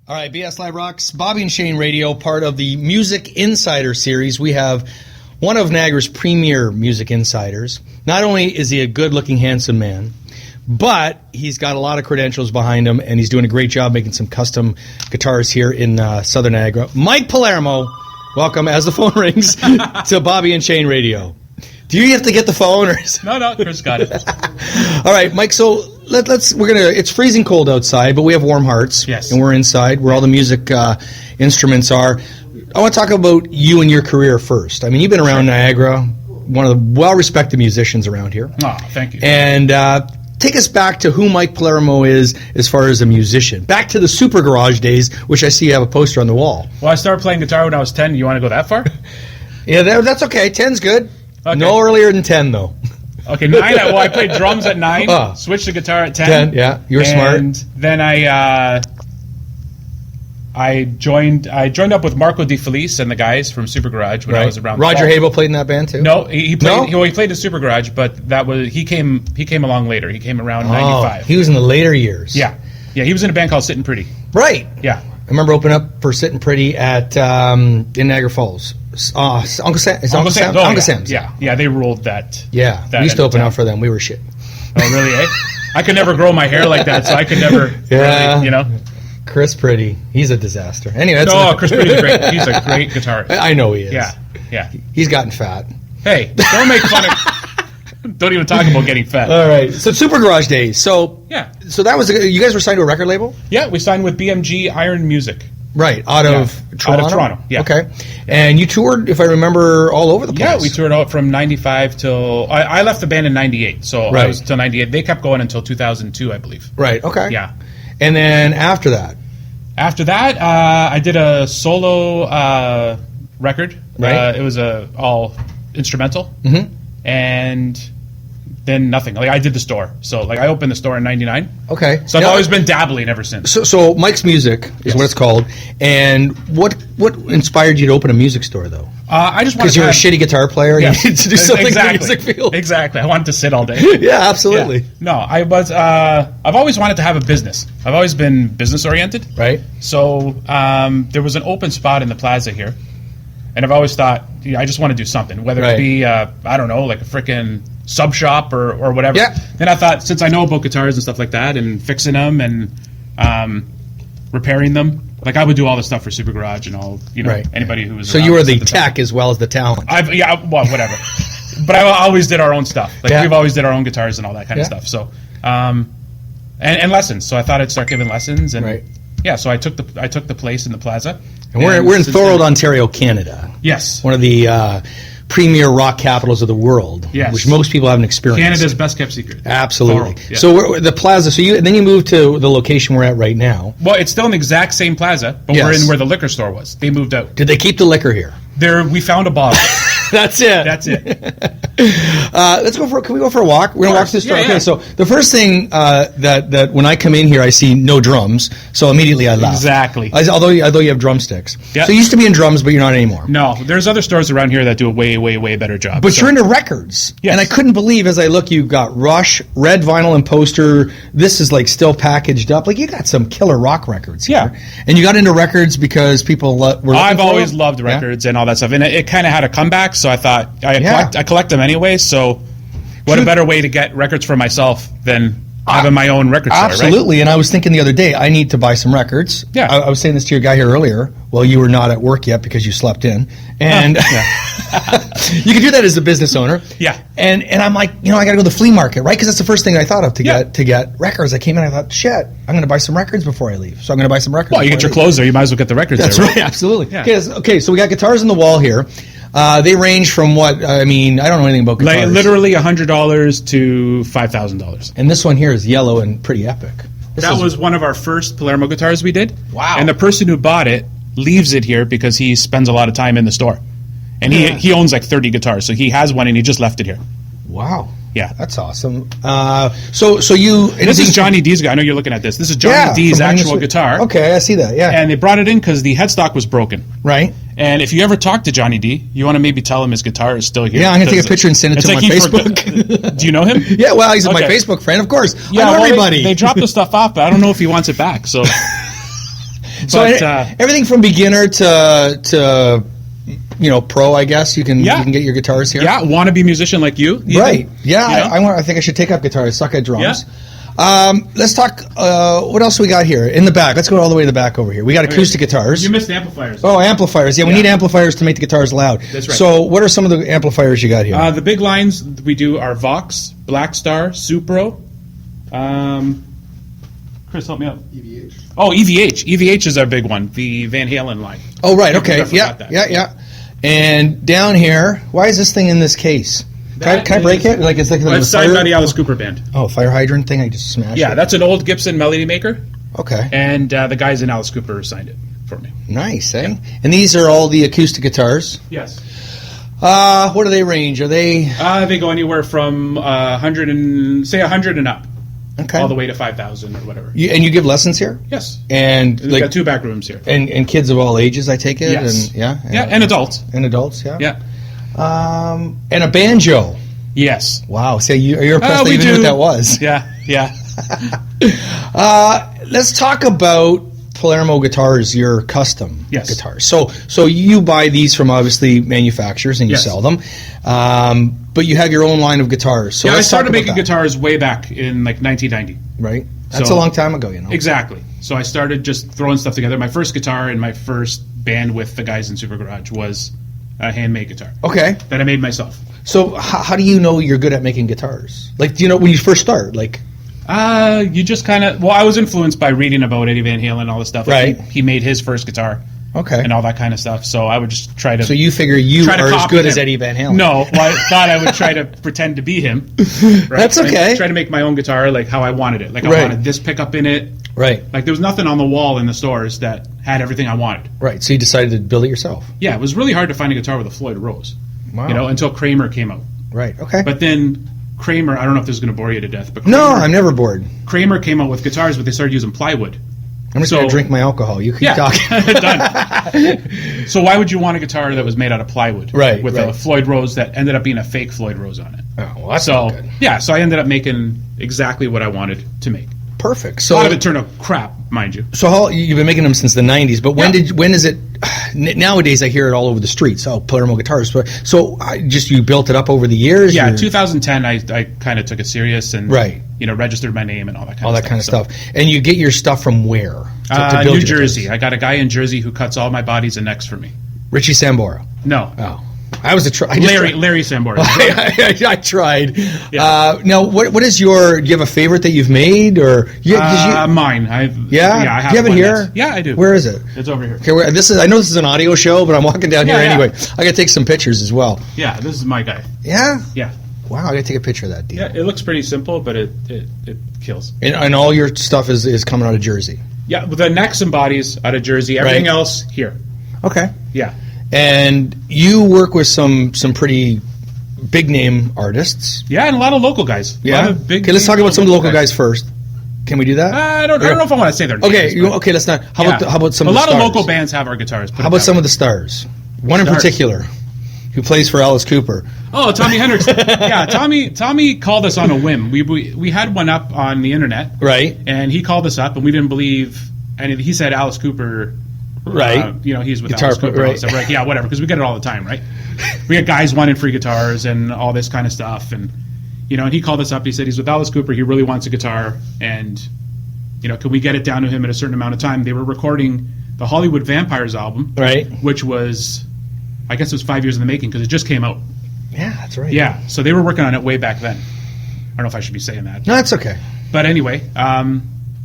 All right, BS Live Rocks, Bobby and Shane Radio, part of the Music Insider series. We have one of Niagara's premier music insiders. Not only is he a good-looking, handsome man, but he's got a lot of credentials behind him, and he's doing a great job making some custom guitars here in Southern Niagara. Mike Palermo, welcome as the phone rings to Bobby and Shane Radio. Do you have to get the phone? Or No, Chris got it. All right, Mike. So it's freezing cold outside, but we have warm hearts. Yes. And we're inside where all the music instruments are. I want to talk about you and your career first. I mean, you've been around Niagara, one of the well-respected musicians around here. Oh, thank you. And take us back to who Mike Palermo is as far as a musician. Back to the Super Garage days, which I see you have a poster on the wall. Well, I started playing guitar when I was 10. You want to go that far? Yeah, that's okay. 10's good. Okay. No earlier than 10, though. Okay, 9. Well, I played drums at 9, switched to guitar at 10. 10, yeah. You were smart. And then I joined up with Marco Di Felice and the guys from Super Garage when I was around. Roger Habel played in that band too? No, he played. He played in Super Garage, but he came along later. He came around 95. He was in the later years. Yeah, he was in a band called Sittin' Pretty. Right. Yeah. I remember opening up for Sittin' Pretty at in Niagara Falls. Uncle Sam's. Yeah, they ruled that. Yeah, we used to open up for them. We were shit. Oh, really, eh? I could never grow my hair like that, so I could never really, Chris Pretty, he's a disaster. Anyway, Chris Pretty's great. He's a great guitarist. I know he is. Yeah. He's gotten fat. Hey, don't make fun of... Don't even talk about getting fat. All right, so Super Garage days. So that was... You guys were signed to a record label? Yeah, we signed with BMG Iron Music. Right, out of Toronto? Out of Toronto, yeah. Okay. And you toured, if I remember, all over the place. Yeah, we toured out from 95 till... I left the band in 98, so I was till 98. They kept going until 2002, I believe. Right, okay. Yeah. And then after that? After that, I did a solo record. Right. It was all instrumental. Mm-hmm. And then nothing. Like, I did the store. So, I opened the store in 99. Okay. So I've always been dabbling ever since. So Mike's Music is what it's called. And what inspired you to open a music store, though? I just wanted because you're a shitty guitar player. Yeah. You need to do something in the music field. Exactly. I wanted to sit all day. Yeah, absolutely. Yeah. No, I've always wanted to have a business. I've always been business oriented. Right. So there was an open spot in the plaza here, and I've always thought, I just want to do something, whether it be I don't know, like a freaking sub shop or whatever. Yeah. Then I thought, since I know about guitars and stuff like that, and fixing them and repairing them. Like, I would do all the stuff for Super Garage and all, anybody who was. So you were the tech as well as the talent. Whatever. But I always did our own stuff. We've always did our own guitars and all that kind of stuff. So, and lessons. So I thought I'd start giving lessons, and so I took the place in the plaza. And we're in Thorold, Ontario, Canada. Yes. One of the premier rock capitals of the world, which most people haven't experienced. Canada's best kept secret. Absolutely. Thorold, yeah. So the plaza. So then you moved to the location we're at right now. Well, it's still in the exact same plaza, but we're in where the liquor store was. They moved out. Did they keep the liquor here? We found a bottle. That's it. Can we go for a walk? We're gonna walk through the store. Okay. So the first thing that when I come in here, I see no drums. So immediately I laugh. Exactly. Although you have drumsticks. Yep. So you used to be in drums, but you're not anymore. No, there's other stores around here that do a way, way, way better job. But you're into records. Yes. And I couldn't believe as I look, you got Rush, red vinyl and poster. This is still packaged up. You got some killer rock records here. Yeah. And you got into records because people were looking I've always loved records and all that stuff. And it kind of had a comeback, so I thought I collect them anyway, so what a better way to get records for myself than having my own record store, absolutely, right? And I was thinking the other day, I need to buy some records. Yeah. I was saying this to your guy here earlier. Well, you were not at work yet because you slept in. And you can do that as a business owner. Yeah. And I'm like, I got to go to the flea market, right? Because that's the first thing I thought of to get records. I came in, I thought, shit, I'm going to buy some records before I leave. So I'm going to buy some records. Well, you get your clothes there, you might as well get the records there. That's right, absolutely. Yeah. Okay, so we got guitars on the wall here. They range from what? I mean, I don't know anything about guitars. Literally $100 to $5,000. And this one here is yellow and pretty epic. That was one of our first Palermo guitars we did. Wow. And the person who bought it leaves it here because he spends a lot of time in the store. And he owns 30 guitars, so he has one and he just left it here. Wow. Yeah. That's awesome. So you... This is Johnny D's guy. I know you're looking at this. This is Johnny D's actual guitar. Okay, I see that, yeah. And they brought it in because the headstock was broken. Right. And if you ever talk to Johnny D, you want to maybe tell him his guitar is still here. Yeah, I'm going to take a picture and send it to my Facebook. Do you know him? Yeah, well, he's my Facebook friend, of course. Yeah, I know everybody. They dropped the stuff off, but I don't know if he wants it back. So So everything from beginner to pro, I guess you can get your guitars here. Yeah, wannabe musician like you. Right. Yeah, I think I should take up guitar. I suck at drums. Yeah. Let's talk. What else we got here in the back? Let's go all the way to the back over here. We got acoustic guitars. You missed amplifiers. Oh, amplifiers. Yeah, we need amplifiers to make the guitars loud. That's right. So, what are some of the amplifiers you got here? The big lines we do are Vox, Black Star, Supro. Chris, help me out. EVH. Oh, EVH. EVH is our big one. The Van Halen line. Oh, right. Okay. Yeah. And down here, why is this thing in this case? Can I break it? Like it's like it's signed by the Alice Cooper band. Oh, fire hydrant thing. I just smashed it. Yeah, that's an old Gibson Melody Maker. Okay. And the guys in Alice Cooper signed it for me. Nice, eh? Yeah. And these are all the acoustic guitars. Yes. What do they range? Are they? They go anywhere from 100 and up. Okay. All the way to 5,000 or whatever. And you give lessons here? Yes. And we've got 2 back rooms here. And kids of all ages, I take it. Yes. And, and adults. And adults, yeah. Yeah. And a banjo. Yes. Wow. So you're impressed that you knew what that was. Yeah. Let's talk about Palermo Guitars, your custom guitars. So you buy these from obviously manufacturers and you sell them, but you have your own line of guitars. So I started making guitars way back in like 1990. Right. That's a long time ago, Exactly. So I started just throwing stuff together. My first guitar in my first band with the guys in Super Garage was a handmade guitar. Okay. That I made myself. So how do you know you're good at making guitars? Like, do you know when you first start? Like, you just kind of. Well, I was influenced by reading about Eddie Van Halen and all this stuff. Right. He made his first guitar. Okay. And all that kind of stuff. So I would just try to. So you figure you are as good as Eddie Van Halen? No, well, I thought I would try to pretend to be him. Right? That's okay. Try to make my own guitar like how I wanted it. Like I wanted this pickup in it. Right. Like there was nothing on the wall in the stores that had everything I wanted. Right. So you decided to build it yourself. Yeah, it was really hard to find a guitar with a Floyd Rose. Wow. Until Kramer came out. Right. Okay. But then Kramer, I don't know if this is going to bore you to death, but no, I'm never bored. Kramer came out with guitars, but they started using plywood. I'm just going to drink my alcohol. You keep talking. Done. So why would you want a guitar that was made out of plywood? Right. With a Floyd Rose that ended up being a fake Floyd Rose on it. Oh, well, that's not good. Yeah, so I ended up making exactly what I wanted to make. Perfect. So a lot of it turned out crap, mind you. So you've been making them since the 90s, but when is it? Nowadays, I hear it all over the streets. Oh, Palermo Guitars. So you built it up over the years? Yeah, 2010, I kind of took it serious and registered my name and all that kind of stuff. And you get your stuff from where? To build New Jersey. I got a guy in Jersey who cuts all my bodies and necks for me. Richie Sambora? No. Oh. I was Larry Sambora. I tried. Yeah. Now, what is your? Do you have a favorite that you've made, or mine? I have do you have it here? Yeah, I do. Where is it? It's over here. Okay, I know this is an audio show, but I'm walking down here anyway. I got to take some pictures as well. Yeah, this is my guy. Yeah. Yeah. Wow, I got to take a picture of that deal. Yeah, it looks pretty simple, but it kills. And all your stuff is coming out of Jersey. Yeah, with the necks and bodies out of Jersey. Everything else here. Okay. Yeah. And you work with some pretty big name artists. Yeah, and a lot of local guys. Yeah. Okay, let's talk about some of the local guys first. Can we do that? I don't know if I want to say their names. Okay, let's not. How about some of the stars? A lot of local bands have our guitars. How about some of the stars? One in particular who plays for Alice Cooper. Oh, Tommy Hendricks. Yeah, Tommy called us on a whim. We had one up on the internet. Right. And he called us up, and we didn't believe, and he said Alice Cooper. Right. He's with Alice Cooper. Right. So, right. Yeah, whatever, because we get it all the time, right? We get guys wanting free guitars and all this kind of stuff. And, and he called us up. He said he's with Alice Cooper. He really wants a guitar. And, can we get it down to him in a certain amount of time? They were recording the Hollywood Vampires album. Right. Which was, I guess it was 5 years in the making because it just came out. Yeah, that's right. Yeah. So they were working on it way back then. I don't know if I should be saying that. No, that's okay. But anyway,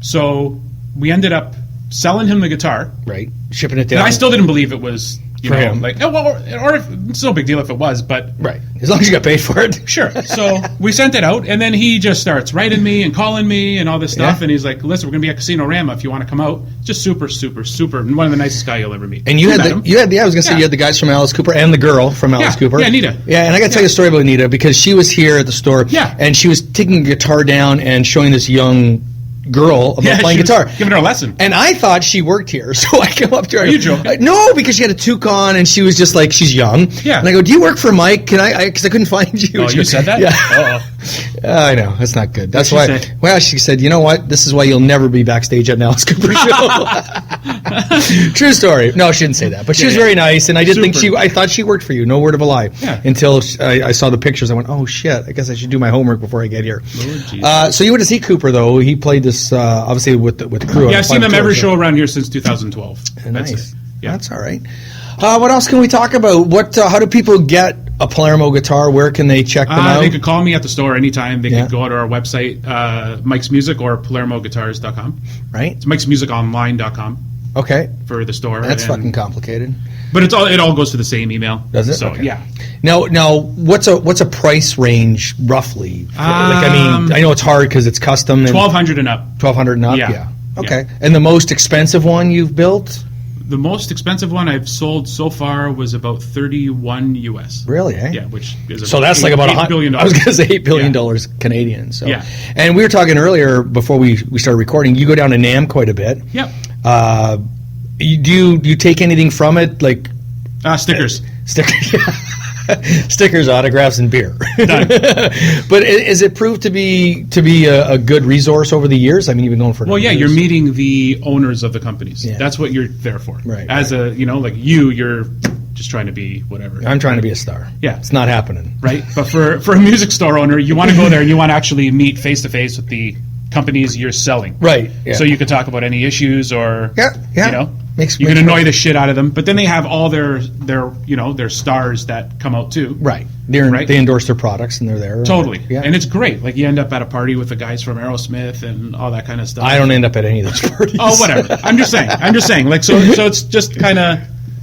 so we ended up selling him the guitar. Right. Shipping it down. And I still didn't believe it was, for him. like, or if, it's no big deal if it was, but. Right. As long as you got paid for it. Sure. So we sent it out, and then he just starts writing me and calling me and all this stuff, and he's like, listen, we're going to be at Casino Rama if you want to come out. Just super, super, super, and one of the nicest guys you'll ever meet. And you had I was going to say, you had the guys from Alice Cooper and the girl from Alice Cooper. Yeah, Anita. Yeah, and I got to tell you a story about Anita because she was here at the store, and she was taking a guitar down and showing this young girl about playing guitar, giving her a lesson, and I thought she worked here, so I come up to her. Are you joking? No, because she had a toque on, and she was just like, she's young. Yeah, and I go, "Do you work for Mike? Can I?" Because I couldn't find you. Oh, you said that? Yeah. I know, that's not good. That's why. Say? Well, she said, you know what? This is why you'll never be backstage at an Alice Cooper show. True story. No, she didn't say that, but she was very nice, and I did think I thought she worked for you. No word of a lie. Yeah. Until I saw the pictures, I went, oh shit! I guess I should do my homework before I get here. So you went to see Cooper though. He played this obviously with the crew. Yeah, I've seen them every show around here since 2012. Nice. Yeah, that's all right. What else can we talk about? How do people get a Palermo guitar? Where can they check them out? They could call me at the store anytime. They could go to our website, Mike's Music or PalermoGuitars.com. Right. It's Mike'sMusicOnline.com. Okay. For the store. That's fucking complicated. But it all goes to the same email. Does it? So okay. Yeah. Now, what's a price range roughly? I know it's hard because it's custom. $1,200 and up. $1,200 and up. Yeah. Okay. Yeah. And the most expensive one you've built? The most expensive one I've sold so far was about 31 US. Really? Eh? Yeah, which is so that's like about $8 billion. I was going to say $8 billion Canadian. So yeah. And we were talking earlier before we started recording. You go down to NAMM quite a bit. Yep. Do you take anything from it like stickers? Stickers. Stickers, autographs, and beer. Done. But is it proved to be a good resource over the years? I mean, you've been going for years. You're meeting the owners of the companies. Yeah. That's what you're there for. Right. As you're just trying to be whatever. I'm trying to be a star. Yeah. It's not happening. Right. But for a music store owner, you want to go there and you want to actually meet face to face with the companies you're selling. Right. Yeah. So you could talk about any issues or you can annoy the shit out of them, but then they have all their stars that come out too. Right. They endorse their products and they're there. Totally. Yeah. And it's great. Like you end up at a party with the guys from Aerosmith and all that kind of stuff. I don't end up at any of those parties. Oh, whatever. I'm just saying. Like so it's just kind of.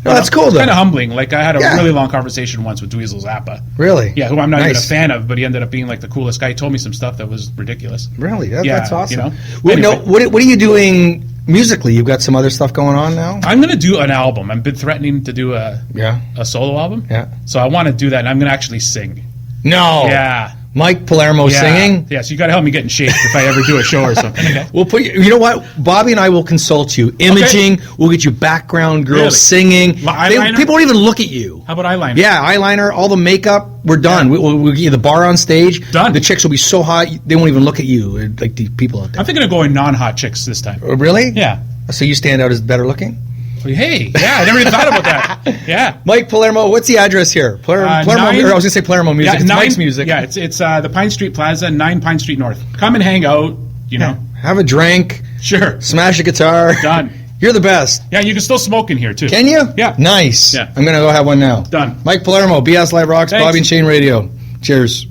No, that's cool, though. Kind of humbling. Like, I had a really long conversation once with Dweezil Zappa. Really? Yeah, who I'm not even a fan of, but he ended up being, like, the coolest guy. He told me some stuff that was ridiculous. Really? That's awesome. Anyway. What are you doing musically? You've got some other stuff going on now? I'm going to do an album. I've been threatening to do a solo album. Yeah. So I want to do that, and I'm going to actually sing. No. Yeah. Mike Palermo singing? Yeah, so you got to help me get in shape if I ever do a show or something. Okay. We'll put you know what? Bobby and I will consult you. Imaging, we'll get you background girls singing. People won't even look at you. How about eyeliner? Yeah, eyeliner, all the makeup, we're done. Yeah. We'll get you the bar on stage. Done. The chicks will be so hot, they won't even look at you, like the people out there. I'm thinking of going non-hot chicks this time. Really? Yeah. So you stand out as better looking? Hey, I never even thought about that. Yeah. Mike Palermo, what's the address here? Palermo, I was going to say Palermo Music. It's Mike's Music. Yeah, it's the Pine Street Plaza, 9 Pine Street North. Come and hang out, know. Have a drink. Sure. Smash a guitar. Done. You're the best. Yeah, you can still smoke in here, too. Can you? Yeah. Nice. Yeah. I'm going to go have one now. Done. Mike Palermo, BS Live Rocks, Thanks. Bobby and Shane Radio. Cheers.